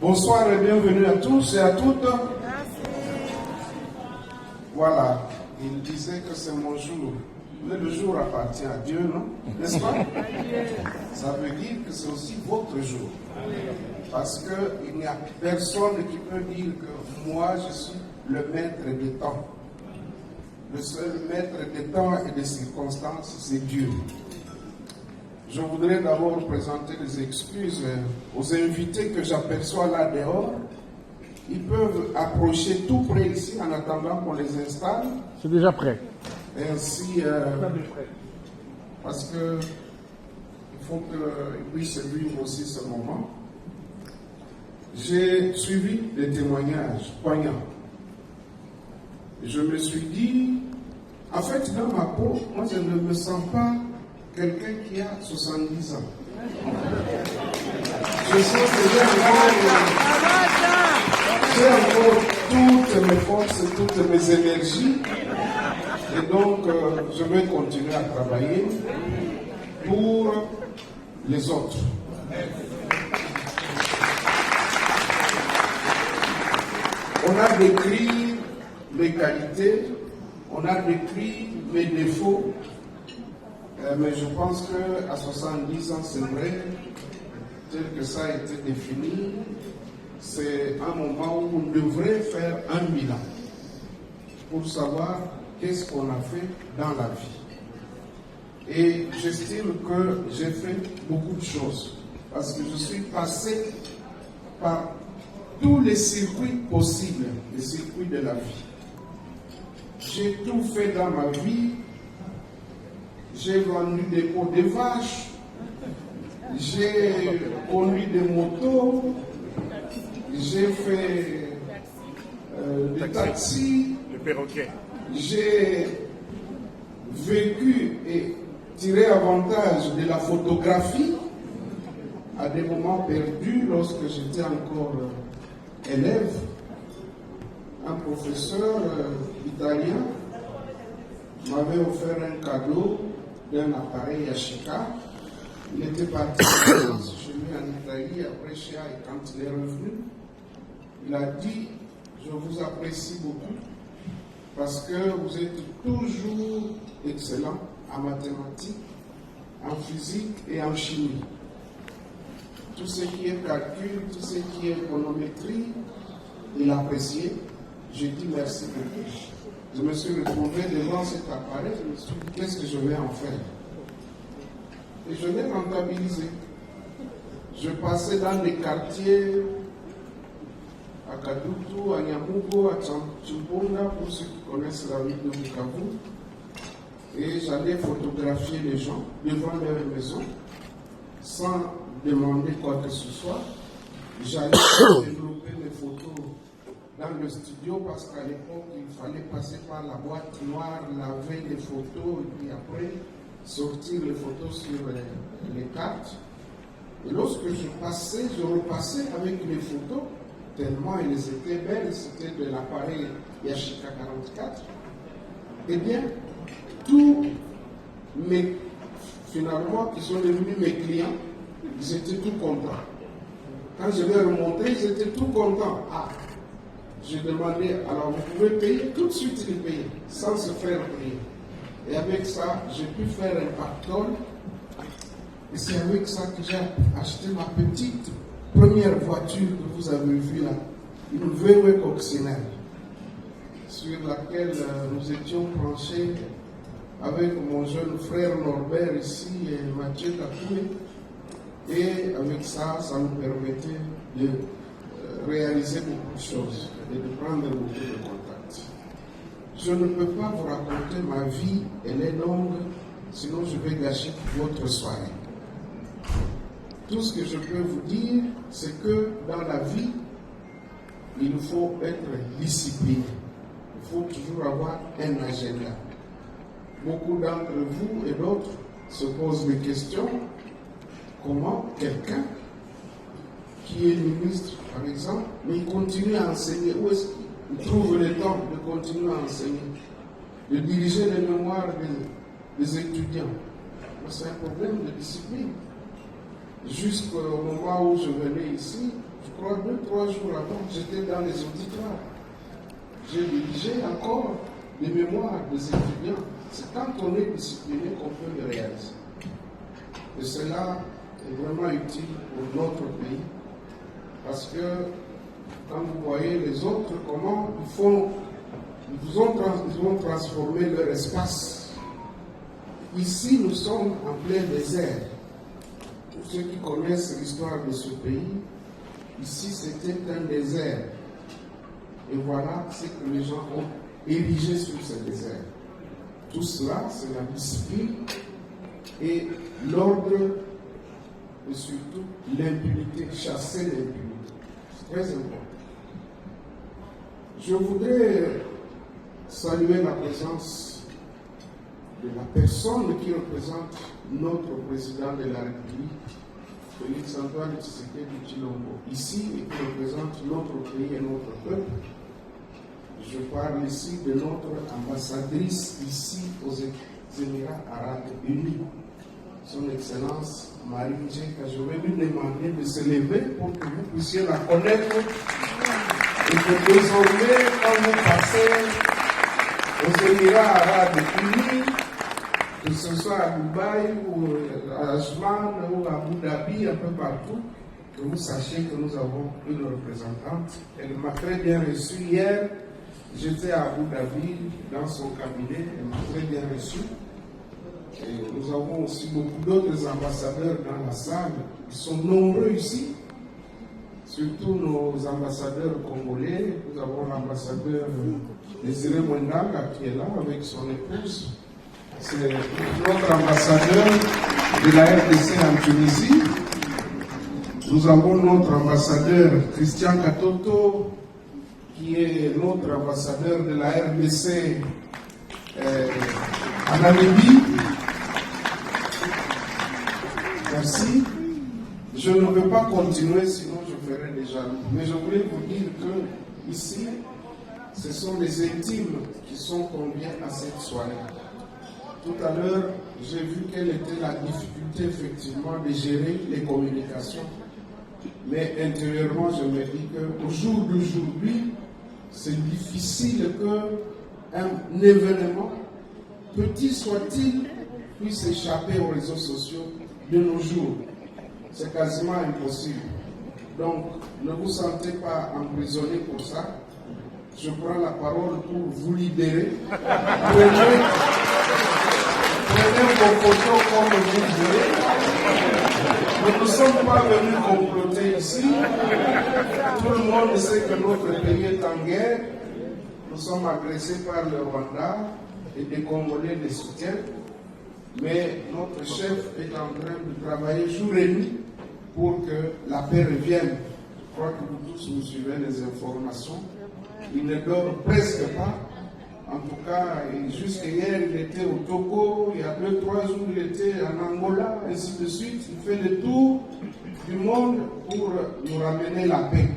Bonsoir et bienvenue à tous et à toutes. Voilà, il disait que c'est mon jour. Mais le jour appartient à Dieu, non? N'est-ce pas? Ça veut dire que c'est aussi votre jour. Parce qu'il n'y a personne qui peut dire que moi je suis le maître des temps. Le seul maître des temps et des circonstances, c'est Dieu. Je voudrais d'abord présenter des excuses aux invités que j'aperçois là dehors. Ils peuvent approcher tout près ici en attendant qu'on les installe. C'est déjà prêt. Et ainsi, parce que il faut qu'ils puissent vivre aussi ce moment. J'ai suivi des témoignages poignants. Je me suis dit, en fait, dans ma peau, moi je ne me sens pas quelqu'un qui a 70 ans. Je sens que j'ai encore toutes mes forces, toutes mes énergies. Et donc, je vais continuer à travailler pour les autres. On a décrit mes qualités, on a décrit mes défauts, mais je pense qu'à 70 ans, c'est vrai, tel que ça a été défini, c'est un moment où on devrait faire un bilan pour savoir qu'est-ce qu'on a fait dans la vie. Et j'estime que j'ai fait beaucoup de choses, parce que je suis passé par tous les circuits possibles, les circuits de la vie. J'ai tout fait dans ma vie. J'ai vendu des pots de vaches, j'ai conduit des motos, j'ai fait des taxis, Le perroquet. j'ai vécu et tiré avantage de la photographie à des moments perdus lorsque j'étais encore élève. Un professeur italien m'avait offert un cadeau d'un appareil Yashica. Il était parti chez lui en Italie, après chez et quand il est revenu, il a dit, je vous apprécie beaucoup parce que vous êtes toujours excellent en mathématiques, en physique et en chimie. Tout ce qui est calcul, tout ce qui est économétrie, il appréciait. J'ai dit merci beaucoup. Je me suis retrouvé devant cet appareil, je me suis dit, qu'est-ce que je vais en faire? Et je l'ai rentabilisé. Je passais dans les quartiers, à Kadutu, à Nyamugo, à Chimbonda, pour ceux qui connaissent la ville de Bukavu. Et j'allais photographier les gens devant leur maison, sans demander quoi que ce soit. J'allais développer mes photos dans le studio parce qu'à l'époque, il fallait passer par la boîte noire, laver les photos et puis après sortir les photos sur les cartes. Et lorsque je passais, je repassais avec les photos, tellement elles étaient belles, c'était de l'appareil Yashica 44. Eh bien, tous mes, finalement, qui sont devenus mes clients, ils étaient tout contents. Quand je leur montrais, ils étaient tout contents. Ah, j'ai demandé, alors vous pouvez payer, tout de suite les payer, sans se faire payer. Et avec ça, j'ai pu faire un pactole. Et c'est avec ça que j'ai acheté ma petite première voiture que vous avez vue là, une VW coccinelle, sur laquelle nous étions branchés avec mon jeune frère Norbert ici et Mathieu Kakoué. Et avec ça, ça nous permettait de réaliser beaucoup de choses et de prendre beaucoup de contacts. Je ne peux pas vous raconter ma vie, elle est longue, sinon je vais gâcher votre soirée. Tout ce que je peux vous dire, c'est que dans la vie, il faut être discipliné. Il faut toujours avoir un agenda. Beaucoup d'entre vous et d'autres se posent des questions. Comment quelqu'un qui est ministre, par exemple, mais il continue à enseigner, où est-ce qu'il trouve le temps de continuer à enseigner, de diriger les mémoires des étudiants? C'est un problème de discipline. jusqu'au moment où je venais ici, je crois 2-3 jours avant, j'étais dans les auditoires. J'ai dirigé encore les mémoires des étudiants. C'est quand on est discipliné qu'on peut le réaliser. Et cela est vraiment utile pour notre pays. Parce que quand vous voyez les autres, comment ils ont transformé leur espace. Ici, nous sommes en plein désert. Pour ceux qui connaissent l'histoire de ce pays, ici c'était un désert. Et voilà ce que les gens ont érigé sur ce désert. Tout cela, c'est la discipline et l'ordre et surtout l'impunité, chasser l'impunité. C'est très important. Je voudrais saluer la présence de la personne qui représente notre président de la République, Félix Antoine Tshisekedi Tshilombo, ici et qui représente notre pays et notre peuple. Je parle ici de notre ambassadrice ici aux Émirats Arabes Unis, son Excellence Marie Djeka. Je vais lui demander de se lever pour que vous puissiez la connaître et que désormais, quand vous passez aux Émirats Arabes Unis, que ce soit à Dubaï ou à Ajman ou à Abu Dhabi, un peu partout, que vous sachiez que nous avons une représentante. Elle m'a très bien reçu hier. J'étais à Abu Dhabi dans son cabinet, elle m'a très bien reçu. Et nous avons aussi beaucoup d'autres ambassadeurs dans la salle. Ils sont nombreux ici, surtout nos ambassadeurs congolais. Nous avons l'ambassadeur Désiré Mwendanga qui est là avec son épouse. C'est notre ambassadeur de la RDC en Tunisie. Nous avons notre ambassadeur Christian Katoto, qui est notre ambassadeur de la RDC en Namibie. Merci. Je ne veux pas continuer, sinon je ferai déjà. Mais je voulais vous dire que ici, ce sont les intimes qui sont conviés à cette soirée. Tout à l'heure, j'ai vu quelle était la difficulté effectivement de gérer les communications. Mais intérieurement, je me dis qu'au jour d'aujourd'hui, c'est difficile qu'un événement, petit soit-il, puisse échapper aux réseaux sociaux de nos jours. C'est quasiment impossible. Donc, ne vous sentez pas emprisonné pour ça. Je prends la parole pour vous libérer. Prenez vos photos comme vous voulez. Nous ne sommes pas venus comploter ici. Tout le monde sait que notre pays est en guerre. Nous sommes agressés par le Rwanda et des Congolais les soutiennent. Mais notre chef est en train de travailler jour et nuit pour que la paix revienne. Je crois que vous tous nous suivez les informations. Il ne dort presque pas. En tout cas, jusqu'à hier, il était au Togo, il y a 2-3 jours, il était en Angola, ainsi de suite. Il fait le tour du monde pour nous ramener la paix.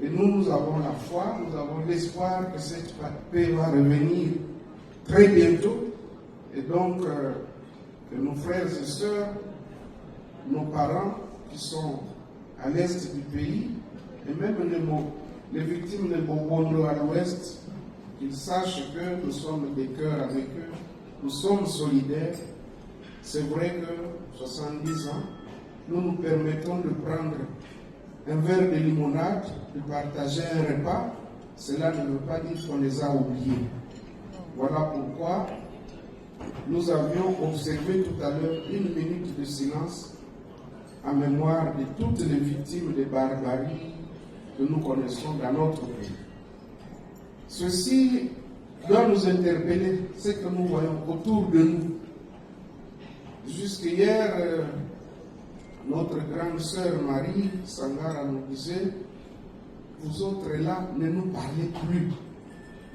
Et nous avons la foi, nous avons l'espoir que cette paix va revenir très bientôt. Et donc, que nos frères et sœurs, nos parents qui sont à l'est du pays, et même les victimes de Bobondo à l'ouest, qu'ils sachent que nous sommes des cœurs avec eux, nous sommes solidaires. C'est vrai que 70 ans, nous nous permettons de prendre un verre de limonade, de partager un repas. Cela ne veut pas dire qu'on les a oubliés. Voilà pourquoi nous avions observé tout à l'heure 1 minute de silence en mémoire de toutes les victimes de barbarie que nous connaissons dans notre pays. Ceci doit nous interpeller, ce que nous voyons autour de nous. Jusqu'hier, notre grande sœur Marie Sangara nous disait, vous autres là, ne nous parlez plus.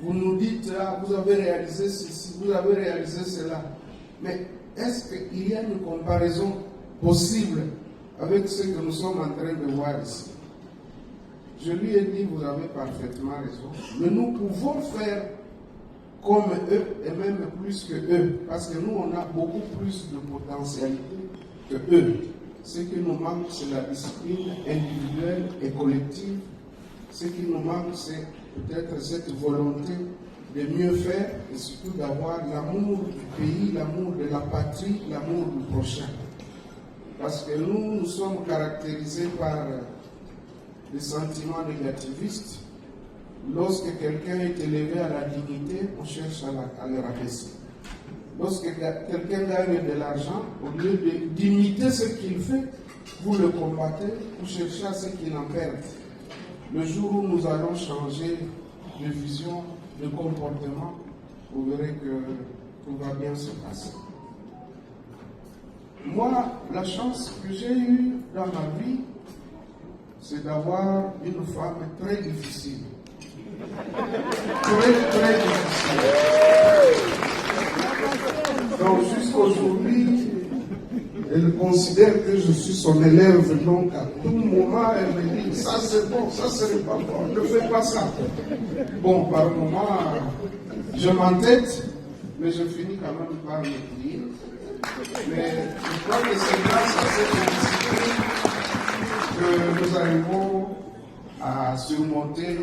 Vous nous dites, ah, vous avez réalisé ceci, vous avez réalisé cela. Mais est-ce qu'il y a une comparaison possible avec ce que nous sommes en train de voir ici? Je lui ai dit, vous avez parfaitement raison, mais nous pouvons faire comme eux et même plus que eux, parce que nous, on a beaucoup plus de potentialité que eux. Ce qui nous manque, c'est la discipline individuelle et collective. Ce qui nous manque, c'est peut-être cette volonté de mieux faire et surtout d'avoir l'amour du pays, l'amour de la patrie, l'amour du prochain. Parce que nous sommes caractérisés par des sentiments négativistes. Lorsque quelqu'un est élevé à la dignité, on cherche à le rabaisser. Lorsque quelqu'un gagne de l'argent, au lieu d'imiter ce qu'il fait, vous le combattez, vous cherchez à ce qu'il en perde. Le jour où nous allons changer de vision, de comportement, vous verrez que tout va bien se passer. Moi, la chance que j'ai eue dans ma vie, c'est d'avoir une femme très difficile. Très difficile. Donc jusqu'aujourd'hui, elle considère que je suis son élève, donc à tout moment, elle me dit, ça c'est bon, ça c'est pas bon, ne fais pas ça. Bon, par moment, je m'entête, mais je finis quand même par me dire. Mais je crois que c'est grâce à cette discipline que nous arrivons à surmonter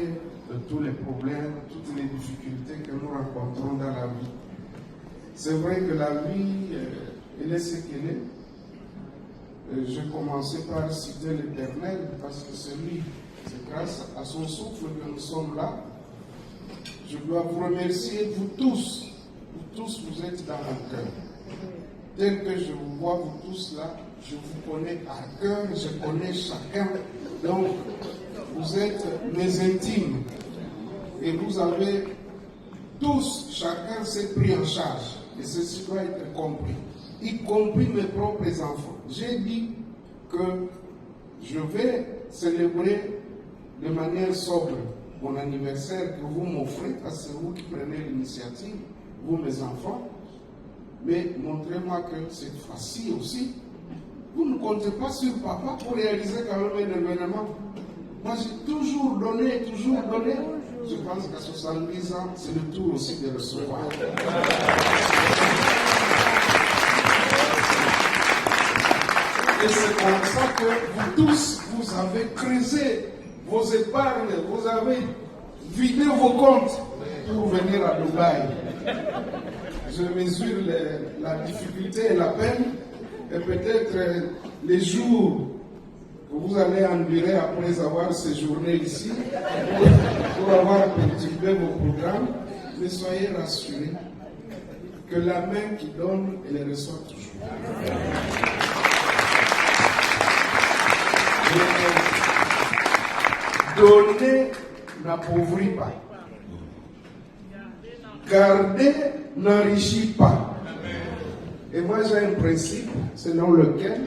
tous les problèmes, toutes les difficultés que nous rencontrons dans la vie. C'est vrai que la vie, elle est ce qu'elle est. Je commençais par citer l'Éternel parce que c'est lui, c'est grâce à son souffle que nous sommes là. Je dois vous remercier, vous tous. Vous êtes dans mon cœur. Tel que je vous vois, vous tous là, je vous connais à cœur, je connais chacun. Donc, vous êtes mes intimes. Et vous avez tous, chacun s'est pris en charge. Et ceci doit être compris. Y compris mes propres enfants. J'ai dit que je vais célébrer de manière sobre mon anniversaire que vous m'offrez, parce que c'est vous qui prenez l'initiative, vous mes enfants. Mais montrez-moi que cette fois-ci aussi, vous ne comptez pas sur papa pour réaliser quand même un événement. Moi, j'ai toujours donné, toujours donné. Je pense qu'à 70 ans, c'est le tour aussi de recevoir. Et c'est comme ça que vous tous, vous avez creusé vos épargnes, vous avez vidé vos comptes pour venir à Dubaï. Je mesure la difficulté et la peine, et peut-être les jours que vous allez endurer après avoir séjourné ici, pour avoir perturbé vos programmes, mais soyez rassurés que la main qui donne, elle reçoit toujours. Donner n'appauvrit pas. Garder n'enrichit pas. Et moi j'ai un principe selon lequel,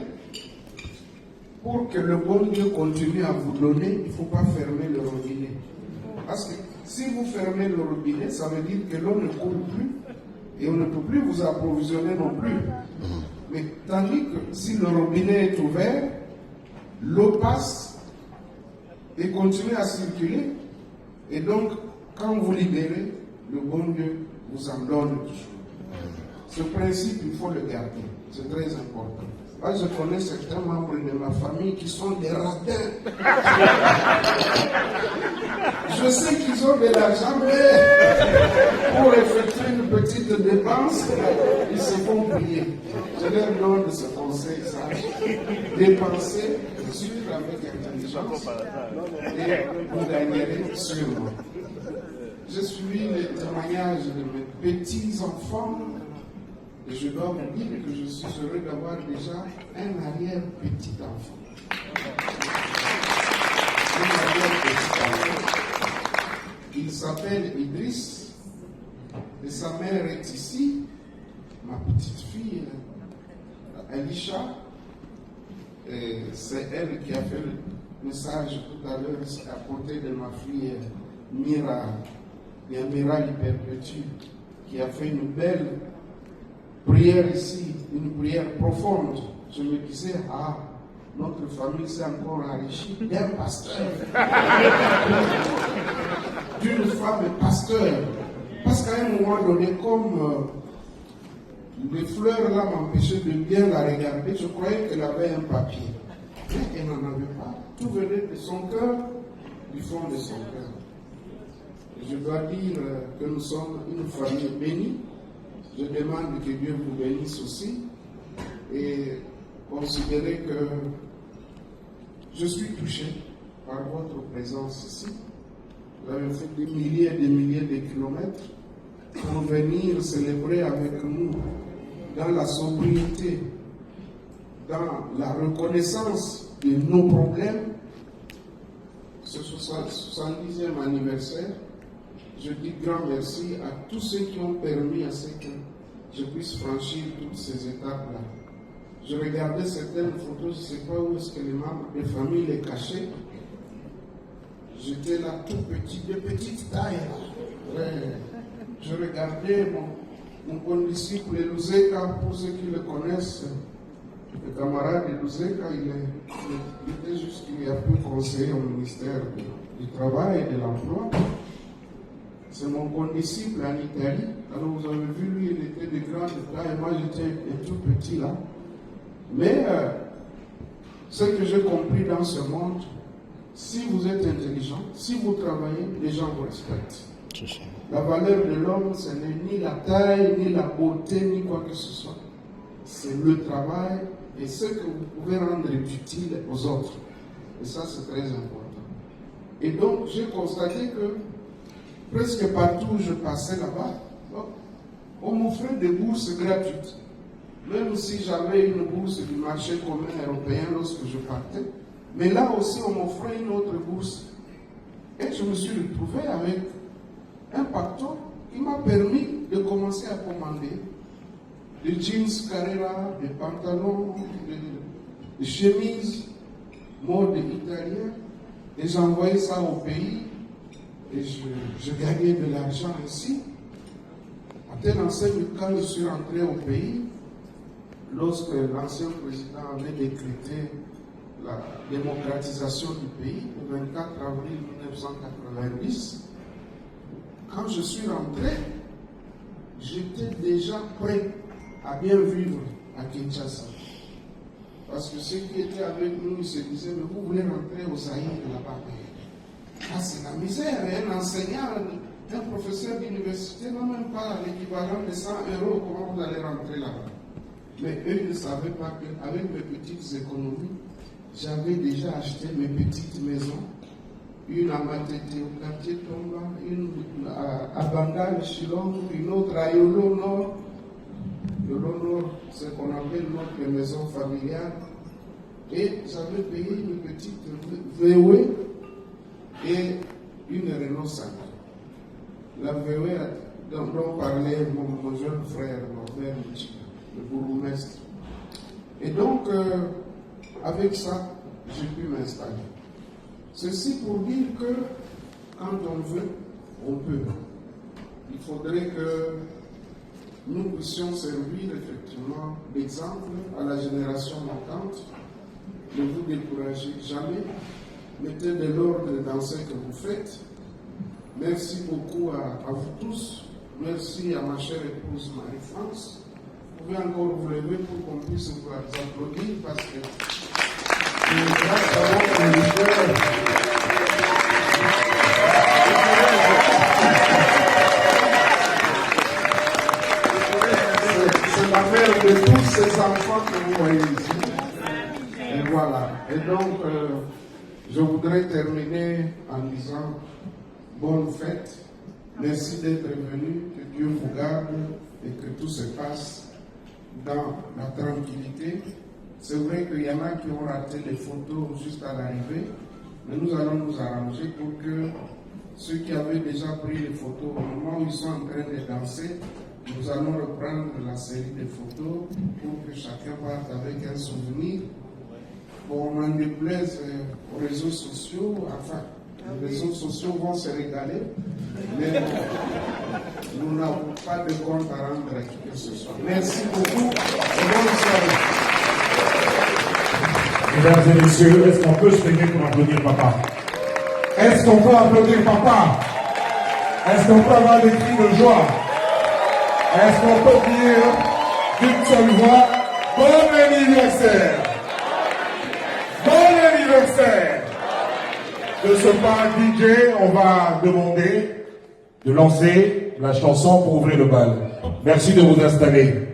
pour que le bon Dieu continue à vous donner, il ne faut pas fermer le robinet. Parce que si vous fermez le robinet, ça veut dire que l'eau ne coule plus et on ne peut plus vous approvisionner non plus. Mais tandis que si le robinet est ouvert, l'eau passe et continue à circuler. Et donc, quand vous libérez, le bon Dieu vous en donne toujours. Ce principe, il faut le garder. C'est très important. Moi, je connais certains membres de ma famille qui sont des radins. Je sais qu'ils ont de l'argent, mais pour effectuer une petite dépense, ils se font prier. Je leur donne ce conseil, ça. Dépensez sur avec intelligence et vous gagnerez sûrement. Je suis le témoignage de mes petits-enfants. Et je dois vous dire que je suis heureux d'avoir déjà un arrière-petit-enfant. Il s'appelle Idriss, et sa mère est ici, ma petite fille, Elisha. C'est elle qui a fait le message tout à l'heure à côté de ma fille Mira, et Mira Perpétue, qui a fait une belle prière ici, une prière profonde. Je me disais, notre famille s'est encore enrichie d'un pasteur, d'une femme pasteur. Parce qu'à un moment donné, comme Les fleurs là m'empêchaient de bien la regarder. Je croyais qu'elle avait un papier. Mais elle n'en avait pas. Tout venait de son cœur, du fond de son cœur. Je dois dire que nous sommes une famille bénie. Je demande que Dieu vous bénisse aussi. Et considérez que je suis touché par votre présence ici. Vous avez fait des milliers et des milliers de kilomètres pour venir célébrer avec nous dans la sobriété, dans la reconnaissance de nos problèmes. Ce 70e anniversaire, je dis grand merci à tous ceux qui ont permis à ce que je puisse franchir toutes ces étapes-là. Je regardais certaines photos, je ne sais pas où est-ce que les membres de famille les cachaient. J'étais là tout petit, de petite taille. Ouais. Je regardais mon condisciple Luzeka, pour ceux qui le connaissent, le camarade de Luzeka, il était juste qu'il y a peu conseiller au ministère du Travail et de l'Emploi. C'est mon condisciple en Italie. Alors vous avez vu, lui, il était de grande taille, moi j'étais tout petit là. Mais ce que j'ai compris dans ce monde, si vous êtes intelligent, si vous travaillez, les gens vous respectent. La valeur de l'homme, ce n'est ni la taille, ni la beauté, ni quoi que ce soit. C'est le travail et ce que vous pouvez rendre utile aux autres. Et ça, c'est très important. Et donc, j'ai constaté que presque partout où je passais là-bas, on m'offrait des bourses gratuites. Même si j'avais une bourse du marché commun européen lorsque je partais, mais là aussi on m'offrait une autre bourse. Et je me suis retrouvé avec un pactole qui m'a permis de commencer à commander des jeans Carrera, des pantalons, des chemises, mode italien. Et j'envoyais ça au pays et je gagnais de l'argent ici. À telle enseigne, quand je suis rentré au pays, lorsque l'ancien président avait décrété la démocratisation du pays, le 24 avril 1990, quand je suis rentré, j'étais déjà prêt à bien vivre à Kinshasa. Parce que ceux qui étaient avec nous, ils se disaient, mais vous voulez rentrer au Zaïre là-bas. Ah, c'est la misère, un enseignant, un professeur d'université n'a même pas l'équivalent de 100 €, comment vous allez rentrer là-bas? Mais eux ne savaient pas qu'avec mes petites économies, j'avais déjà acheté mes petites maisons. Une à Matete au quartier Tomba, une à Bandal, Chilong, une autre à Yolo Nord. Yolo Nord, ce qu'on appelle notre maison familiale. Et j'avais payé une petite VW et une Renault 5. La VW dont parlait mon jeune frère, mon frère Michel, le bourgmestre. Et donc, avec ça, j'ai pu m'installer. Ceci pour dire que quand on veut, on peut. Il faudrait que nous puissions servir effectivement d'exemple à la génération montante. Ne vous découragez jamais. Mettez de l'ordre dans ce que vous faites. Merci beaucoup à vous tous. Merci à ma chère épouse Marie-France. Vous pouvez encore vous lever pour qu'on puisse vous applaudir parce que grâce à votre ministère, c'est la mère de tous ces enfants que vous voyez ici. Et voilà. Et donc, je voudrais terminer en disant bonne fête. Merci d'être venu. Que Dieu vous garde et que tout se passe dans la tranquillité. C'est vrai qu'il y en a qui ont raté les photos juste à l'arrivée, mais nous allons nous arranger pour que ceux qui avaient déjà pris les photos au moment où ils sont en train de danser, nous allons reprendre la série de photos pour que chacun parte avec un souvenir. Bon, on en déplaise aux réseaux sociaux, enfin, les réseaux sociaux vont se régaler, mais nous n'avons pas de compte à rendre à qui que ce soit. Merci beaucoup et bonne soirée. Mesdames et messieurs, est-ce qu'on peut se lever pour applaudir papa? Est-ce qu'on peut applaudir papa? Est-ce qu'on peut avoir des cris de joie? Est-ce qu'on peut dire d'une seule voix. Bon anniversaire! Bon anniversaire! De ce pas, DJ, on va demander de lancer la chanson pour ouvrir le bal. Merci de vous installer.